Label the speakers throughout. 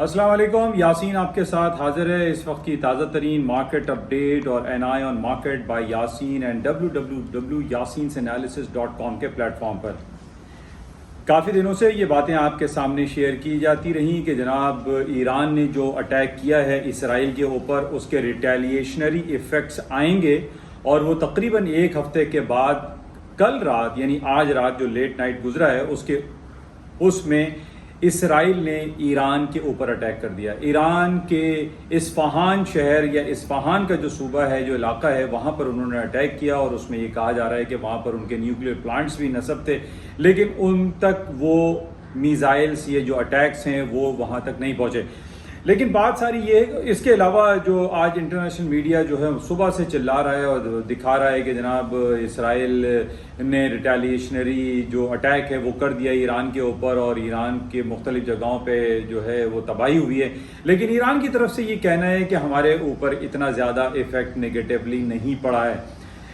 Speaker 1: السلام علیکم، یاسین آپ کے ساتھ حاضر ہے اس وقت کی تازہ ترین مارکیٹ اپڈیٹ اور N I on market by Yasin and www.yasinsanalysis.com کے پلیٹ فارم پر۔ کافی دنوں سے یہ باتیں آپ کے سامنے شیئر کی جاتی رہیں کہ جناب ایران نے جو اٹیک کیا ہے اسرائیل کے اوپر، اس کے ریٹیلیشنری ایفیکٹس آئیں گے، اور وہ تقریباً ایک ہفتے کے بعد کل رات یعنی آج رات جو لیٹ نائٹ گزرا ہے اس میں اسرائیل نے ایران کے اوپر اٹیک کر دیا۔ ایران کے اصفہان شہر یا اصفہان کا جو صوبہ ہے، جو علاقہ ہے، وہاں پر انہوں نے اٹیک کیا، اور اس میں یہ کہا جا رہا ہے کہ وہاں پر ان کے نیوکلیر پلانٹس بھی نصب تھے، لیکن ان تک وہ میزائلز یہ جو اٹیکس ہیں وہ وہاں تک نہیں پہنچے۔ لیکن بات ساری یہ ہے، اس کے علاوہ جو آج انٹرنیشنل میڈیا جو ہے صبح سے چلا رہا ہے اور دکھا رہا ہے کہ جناب اسرائیل نے ریٹیلیشنری جو اٹیک ہے وہ کر دیا ایران کے اوپر، اور ایران کے مختلف جگہوں پہ جو ہے وہ تباہی ہوئی ہے، لیکن ایران کی طرف سے یہ کہنا ہے کہ ہمارے اوپر اتنا زیادہ ایفیکٹ نیگیٹیولی نہیں پڑا ہے۔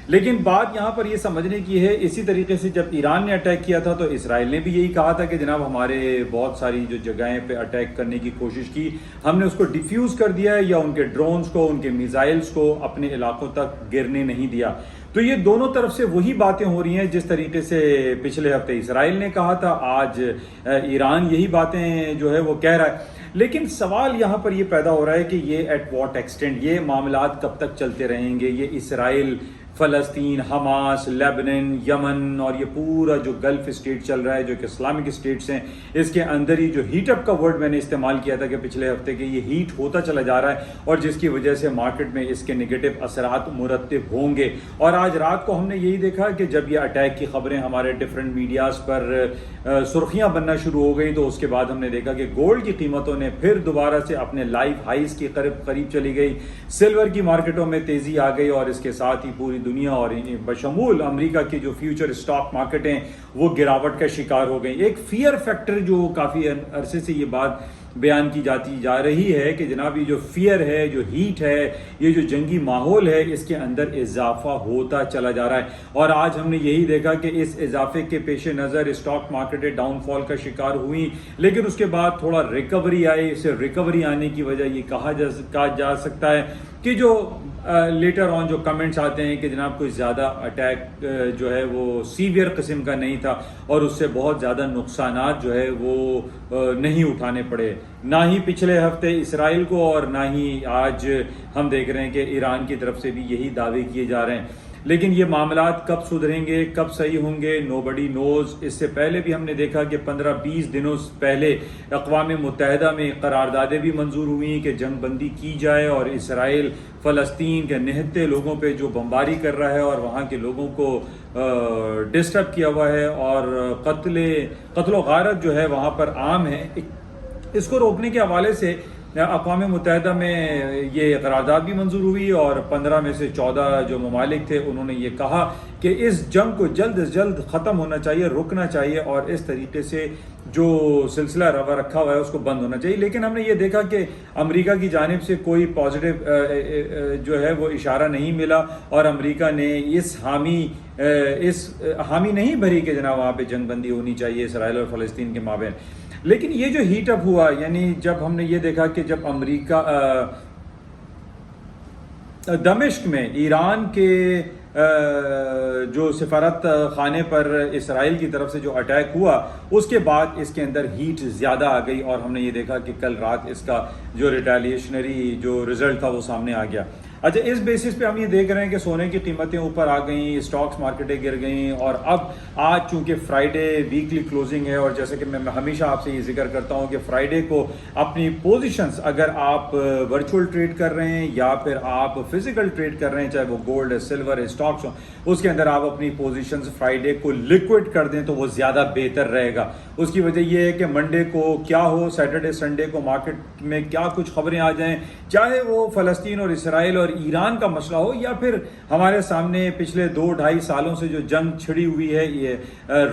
Speaker 1: لیکن بات یہاں پر یہ سمجھنے کی ہے، اسی طریقے سے جب ایران نے اٹیک کیا تھا تو اسرائیل نے بھی یہی کہا تھا کہ جناب ہمارے بہت ساری جو جگہیں پہ اٹیک کرنے کی کوشش کی، ہم نے اس کو ڈیفیوز کر دیا ہے، یا ان کے ڈرونز کو، ان کے میزائلز کو اپنے علاقوں تک گرنے نہیں دیا۔ تو یہ دونوں طرف سے وہی باتیں ہو رہی ہیں جس طریقے سے پچھلے ہفتے اسرائیل نے کہا تھا، آج ایران یہی باتیں جو ہے وہ کہہ رہا ہے۔ لیکن سوال یہاں پر یہ پیدا ہو رہا ہے کہ یہ ایٹ واٹ ایکسٹینٹ، یہ معاملات کب تک چلتے رہیں گے؟ یہ اسرائیل، فلسطین، حماس، لیبنان، یمن اور یہ پورا جو گلف اسٹیٹ چل رہا ہے، جو کہ اسلامک اسٹیٹس ہیں، اس کے اندر ہی جو ہیٹ اپ کا ورڈ میں نے استعمال کیا تھا کہ پچھلے ہفتے کے، یہ ہیٹ ہوتا چلا جا رہا ہے، اور جس کی وجہ سے مارکیٹ میں اس کے نگیٹو اثرات مرتب ہوں گے۔ اور آج رات کو ہم نے یہی دیکھا کہ جب یہ اٹیک کی خبریں ہمارے ڈفرینٹ میڈیاز پر سرخیاں بننا شروع ہو گئیں، تو اس کے بعد ہم نے دیکھا کہ گولڈ کی قیمتوں نے پھر دوبارہ سے اپنے لائف ہائیز کی قریب چلی گئی، سلور کی مارکیٹوں میں تیزی آ گئی، اور اس کے ساتھ ہی پوری دنیا اور بشمول امریکہ کی جو فیوچر اسٹاک مارکیٹ ہیں وہ گراوٹ کا شکار ہو گئی۔ ایک فیئر فیکٹر جو کافی عرصے سے یہ بات بیان کی جا رہی ہے کہ جناب یہ جو فیئر ہے، جو ہیٹ ہے، یہ جو جنگی ماحول ہے، اس کے اندر اضافہ ہوتا چلا جا رہا ہے، اور آج ہم نے یہی دیکھا کہ اس اضافے کے پیش نظر اسٹاک مارکیٹیں ڈاؤن فال کا شکار ہوئیں، لیکن اس کے بعد تھوڑا ریکوری آئی۔ اسے ریکوری آنے کی وجہ یہ کہا جا سکتا ہے کہ جو لیٹر آن جو کمنٹس آتے ہیں کہ جناب کوئی زیادہ اٹیک جو ہے وہ سیویئر قسم کا نہیں تھا، اور اس سے بہت زیادہ نقصانات جو ہے وہ نہیں اٹھانے پڑے، نہ ہی پچھلے ہفتے اسرائیل کو، اور نہ ہی آج ہم دیکھ رہے ہیں کہ ایران کی طرف سے بھی یہی دعوے کیے جا رہے ہیں۔ لیکن یہ معاملات کب سدھریں گے، کب صحیح ہوں گے، نو بڈی نوز۔ اس سے پہلے بھی ہم نے دیکھا کہ 15-20 دنوں پہلے اقوام متحدہ میں قراردادیں بھی منظور ہوئی کہ جنگ بندی کی جائے، اور اسرائیل فلسطین کے نہتے لوگوں پہ جو بمباری کر رہا ہے اور وہاں کے لوگوں کو ڈسٹرب کیا ہوا ہے، اور قتل و غارت جو ہے وہاں پر عام ہے، اس کو روکنے کے حوالے سے اقوام متحدہ میں یہ قرارداد بھی منظور ہوئی، اور 15 میں سے 14 جو ممالک تھے انہوں نے یہ کہا کہ اس جنگ کو جلد از جلد ختم ہونا چاہیے، رکنا چاہیے، اور اس طریقے سے جو سلسلہ روا رکھا ہوا ہے اس کو بند ہونا چاہیے۔ لیکن ہم نے یہ دیکھا کہ امریکہ کی جانب سے کوئی پازیٹیو جو ہے وہ اشارہ نہیں ملا، اور امریکہ نے اس حامی نہیں بھری کہ جناب وہاں پہ جنگ بندی ہونی چاہیے اسرائیل اور فلسطین کے مابین۔ لیکن یہ جو ہیٹ اپ ہوا، یعنی جب ہم نے یہ دیکھا کہ جب امریکہ دمشق میں ایران کے جو سفارت خانے پر اسرائیل کی طرف سے جو اٹیک ہوا، اس کے بعد اس کے اندر ہیٹ زیادہ آ گئی، اور ہم نے یہ دیکھا کہ کل رات اس کا جو ریٹیلیشنری جو رزلٹ تھا وہ سامنے آ گیا۔ اچھا، اس بیسس پہ ہم یہ دیکھ رہے ہیں کہ سونے کی قیمتیں اوپر آ گئیں، اسٹاکس مارکیٹیں گر گئیں، اور اب آج چونکہ فرائیڈے ویکلی کلوزنگ ہے، اور جیسے کہ میں ہمیشہ آپ سے یہ ذکر کرتا ہوں کہ فرائیڈے کو اپنی پوزیشنز، اگر آپ ورچوئل ٹریڈ کر رہے ہیں یا پھر آپ فزیکل ٹریڈ کر رہے ہیں، چاہے وہ گولڈ ہے، سلور ہے، اسٹاکس ہوں، اس کے اندر آپ اپنی پوزیشنز فرائیڈے کو لیکوئڈ کر دیں تو وہ زیادہ بہتر رہے گا۔ اس کی وجہ یہ ہے کہ منڈے کو کیا ہو، سیٹرڈے سنڈے کو مارکیٹ میں کیا کچھ خبریں آ جائیں، چاہے وہ فلسطین اور اسرائیل اور ایران کا مسئلہ ہو، یا پھر ہمارے سامنے پچھلے 2-2.5 سالوں سے جو جنگ چھڑی ہوئی ہے یہ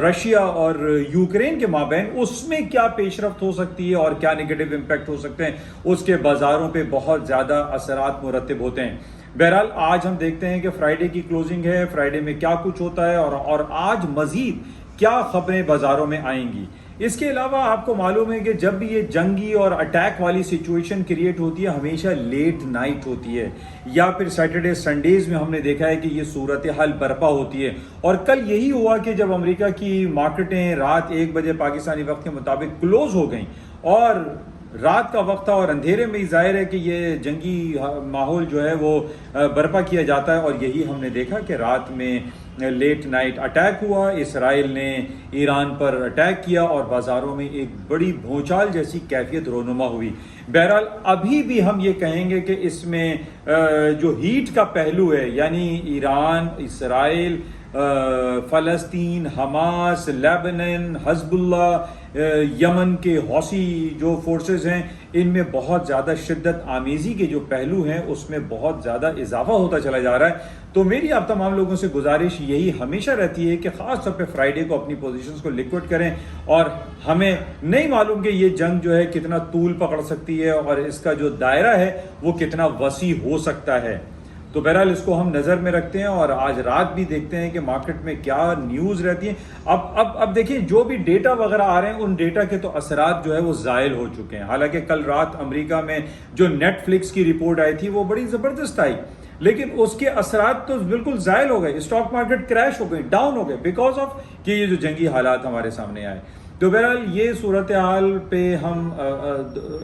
Speaker 1: رشیا اور یوکرین کے مابین، اس میں کیا پیش رفت ہو سکتی ہے اور کیا نگیٹو امپیکٹ ہو سکتے ہیں، اس کے بازاروں پہ بہت زیادہ اثرات مرتب ہوتے ہیں۔ بہرحال آج ہم دیکھتے ہیں کہ فرائیڈے کی کلوزنگ ہے، فرائیڈے میں کیا کچھ ہوتا ہے، اور آج مزید کیا خبریں بازاروں میں آئیں گی۔ اس کے علاوہ آپ کو معلوم ہے کہ جب بھی یہ جنگی اور اٹیک والی سچویشن کریٹ ہوتی ہے ہمیشہ لیٹ نائٹ ہوتی ہے یا پھر سیٹرڈے سنڈیز میں ہم نے دیکھا ہے کہ یہ صورتحال برپا ہوتی ہے. اور کل یہی ہوا کہ جب امریکہ کی مارکیٹیں رات 1 بجے پاکستانی وقت کے مطابق کلوز ہو گئیں اور رات کا وقت تھا اور اندھیرے میں ہی ظاہر ہے کہ یہ جنگی ماحول جو ہے وہ برپا کیا جاتا ہے, اور یہی ہم نے دیکھا کہ رات میں لیٹ نائٹ اٹیک ہوا, اسرائیل نے ایران پر اٹیک کیا اور بازاروں میں ایک بڑی بھونچال جیسی کیفیت رونما ہوئی. بہرحال ابھی بھی ہم یہ کہیں گے کہ اس میں جو ہیٹ کا پہلو ہے یعنی ایران, اسرائیل, فلسطین, حماس, لیبنان, حزب اللہ, یمن کے حوثی جو فورسز ہیں, ان میں بہت زیادہ شدت آمیزی کے جو پہلو ہیں اس میں بہت زیادہ اضافہ ہوتا چلا جا رہا ہے. تو میری آپ تمام لوگوں سے گزارش یہی ہمیشہ رہتی ہے کہ خاص طور پہ فرائیڈے کو اپنی پوزیشنز کو لیکوڈ کریں, اور ہمیں نہیں معلوم کہ یہ جنگ جو ہے کتنا طول پکڑ سکتی ہے اور اس کا جو دائرہ ہے وہ کتنا وسیع ہو سکتا ہے. تو بہرحال اس کو ہم نظر میں رکھتے ہیں اور آج رات بھی دیکھتے ہیں کہ مارکیٹ میں کیا نیوز رہتی ہیں. اب دیکھیں جو بھی ڈیٹا وغیرہ آ رہے ہیں ان ڈیٹا کے تو اثرات جو ہے وہ زائل ہو چکے ہیں. حالانکہ کل رات امریکہ میں جو نیٹ فلکس کی رپورٹ آئی تھی وہ بڑی زبردست آئی, لیکن اس کے اثرات تو بالکل زائل ہو گئے. اسٹاک مارکیٹ کریش ہو گئی, ڈاؤن ہو گئے بیکاز آف کہ یہ جو جنگی حالات ہمارے سامنے آئے. تو بہرحال یہ صورتحال پہ ہم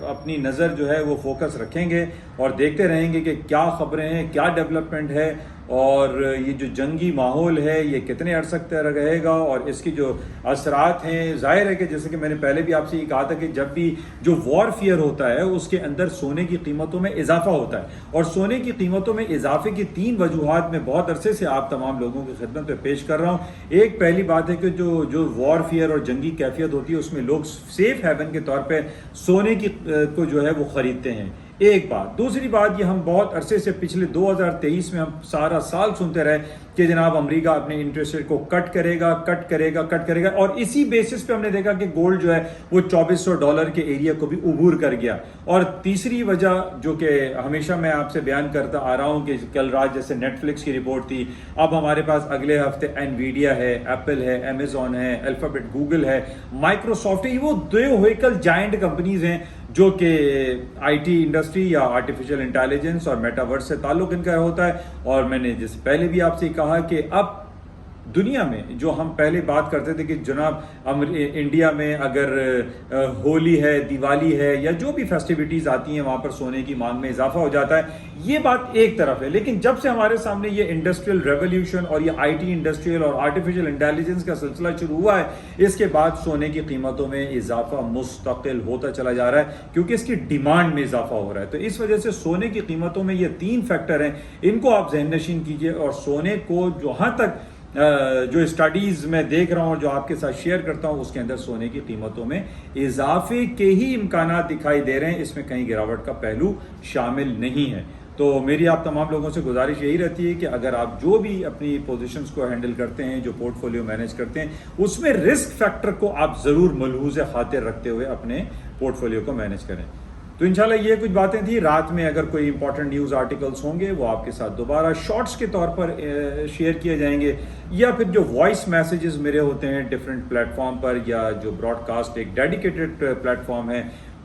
Speaker 1: اپنی نظر جو ہے وہ فوکس رکھیں گے اور دیکھتے رہیں گے کہ کیا خبریں ہیں, کیا ڈیولپمنٹ ہے, اور یہ جو جنگی ماحول ہے یہ کتنے عرصہ تک رہے گا, اور اس کی جو اثرات ہیں. ظاہر ہے کہ جیسے کہ میں نے پہلے بھی آپ سے یہ کہا تھا کہ جب بھی جو وار فیئر ہوتا ہے اس کے اندر سونے کی قیمتوں میں اضافہ ہوتا ہے, اور سونے کی قیمتوں میں اضافے کی 3 وجوہات میں بہت عرصے سے آپ تمام لوگوں کی خدمت میں پیش کر رہا ہوں. ایک پہلی بات ہے کہ جو وار فیئر اور جنگی کیفیت ہوتی ہے اس میں لوگ سیف ہیون کے طور پہ سونے کی کو جو ہے وہ خریدتے ہیں, ایک بات. دوسری بات, یہ ہم بہت عرصے سے پچھلے 2023 میں ہم سارا سال سنتے رہے کہ جناب امریکہ اپنے انٹرسٹ ریٹ کو کٹ کرے گا, اور اسی بیسس پہ ہم نے دیکھا کہ گولڈ جو ہے وہ $2400 کے ایریا کو بھی عبور کر گیا. اور تیسری وجہ جو کہ ہمیشہ میں آپ سے بیان کرتا آ رہا ہوں کہ کل رات جیسے نیٹ فلکس کی رپورٹ تھی, اب ہمارے پاس اگلے ہفتے انویڈیا ہے, ایپل ہے, امیزون ہے, الفابیٹ, گوگل ہے, مائکروسافٹ ہے. یہ وہ 2 وہیکل جائنٹ کمپنیز ہیں جو کہ آئی ٹی انڈسٹری یا آرٹیفیشل انٹیلیجنس اور میٹاورس سے تعلق ان کا ہوتا ہے. اور میں نے جس پہلے بھی آپ سے کہا کہ اب دنیا میں جو ہم پہلے بات کرتے تھے کہ جناب انڈیا میں اگر ہولی ہے, دیوالی ہے, یا جو بھی فیسٹیوٹیز آتی ہیں وہاں پر سونے کی مانگ میں اضافہ ہو جاتا ہے. یہ بات ایک طرف ہے, لیکن جب سے ہمارے سامنے یہ انڈسٹریل ریولیوشن اور یہ آئی ٹی انڈسٹریل اور آرٹیفیشل انٹیلیجنس کا سلسلہ شروع ہوا ہے, اس کے بعد سونے کی قیمتوں میں اضافہ مستقل ہوتا چلا جا رہا ہے کیونکہ اس کی ڈیمانڈ میں اضافہ ہو رہا ہے. تو اس وجہ سے سونے کی قیمتوں میں یہ 3 فیکٹر ہیں, ان کو آپ ذہن نشین کیجئے. اور سونے کو جہاں تک جو اسٹڈیز میں دیکھ رہا ہوں اور جو آپ کے ساتھ شیئر کرتا ہوں اس کے اندر سونے کی قیمتوں میں اضافے کے ہی امکانات دکھائی دے رہے ہیں, اس میں کہیں گراوٹ کا پہلو شامل نہیں ہے. تو میری آپ تمام لوگوں سے گزارش یہی رہتی ہے کہ اگر آپ جو بھی اپنی پوزیشنز کو ہینڈل کرتے ہیں, جو پورٹ فولیو مینیج کرتے ہیں, اس میں رسک فیکٹر کو آپ ضرور ملحوظ خاطر رکھتے ہوئے اپنے پورٹ فولیو کو مینیج کریں. تو انشاءاللہ یہ کچھ باتیں تھیں. رات میں اگر کوئی امپورٹنٹ نیوز آرٹیکلز ہوں گے وہ آپ کے ساتھ دوبارہ شارٹس کے طور پر شیئر کیے جائیں گے, یا پھر جو وائس میسیجز میرے ہوتے ہیں ڈفرینٹ پلیٹ فارم پر, یا جو براڈ کاسٹ ایک ڈیڈیکیٹڈ پلیٹ فارم ہے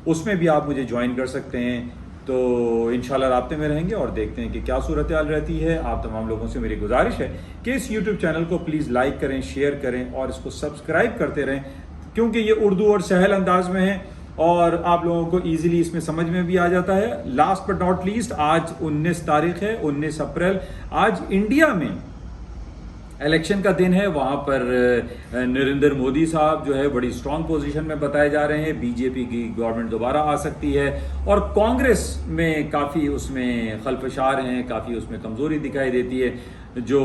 Speaker 1: اس میں بھی آپ مجھے جوائن کر سکتے ہیں. تو انشاءاللہ رابطے میں رہیں گے اور دیکھتے ہیں کہ کیا صورتحال رہتی ہے. آپ تمام لوگوں سے میری گزارش ہے کہ اس یوٹیوب چینل کو پلیز لائک کریں, شیئر کریں اور اس کو سبسکرائب کرتے رہیں, کیونکہ یہ اردو اور سہل انداز میں ہے اور آپ لوگوں کو ایزیلی اس میں سمجھ میں بھی آ جاتا ہے. لاسٹ بٹ ناٹ لیسٹ, آج 19 تاریخ ہے, 19 اپریل. آج انڈیا میں الیکشن کا دن ہے. وہاں پر نریندر مودی صاحب جو ہے بڑی اسٹرانگ پوزیشن میں بتائے جا رہے ہیں. بی جے پی کی گورنمنٹ دوبارہ آ سکتی ہے, اور کانگریس میں کافی اس میں خلفشار ہیں, کافی اس میں کمزوری دکھائی دیتی ہے. جو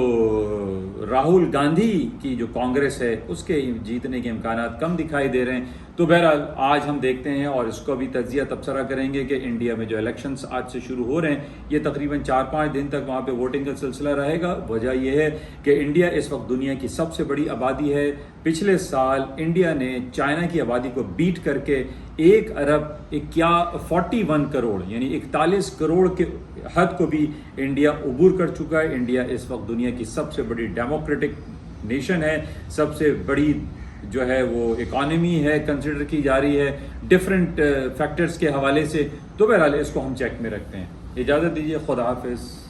Speaker 1: راہل گاندھی کی جو کانگریس ہے اس کے جیتنے کے امکانات کم دکھائی دے رہے ہیں. تو بہرحال آج ہم دیکھتے ہیں اور اس کو بھی تجزیہ تبصرہ کریں گے کہ انڈیا میں جو الیکشنز آج سے شروع ہو رہے ہیں یہ تقریباً 4-5 دن تک وہاں پہ ووٹنگ کا سلسلہ رہے گا. وجہ یہ ہے کہ انڈیا اس وقت دنیا کی سب سے بڑی آبادی ہے. پچھلے سال انڈیا نے چائنا کی آبادی کو بیٹ کر کے 1.41 کروڑ یعنی 41 کروڑ کے حد کو بھی انڈیا عبور کر چکا ہے. انڈیا اس وقت دنیا کی سب سے بڑی ڈیموکریٹک نیشن ہے, سب سے بڑی جو ہے وہ اکانومی ہے کنسیڈر کی جا رہی ہے ڈفرینٹ فیکٹرز کے حوالے سے، تو بہرحال اس کو ہم چیک میں رکھتے ہیں. اجازت دیجیے، خدا حافظ.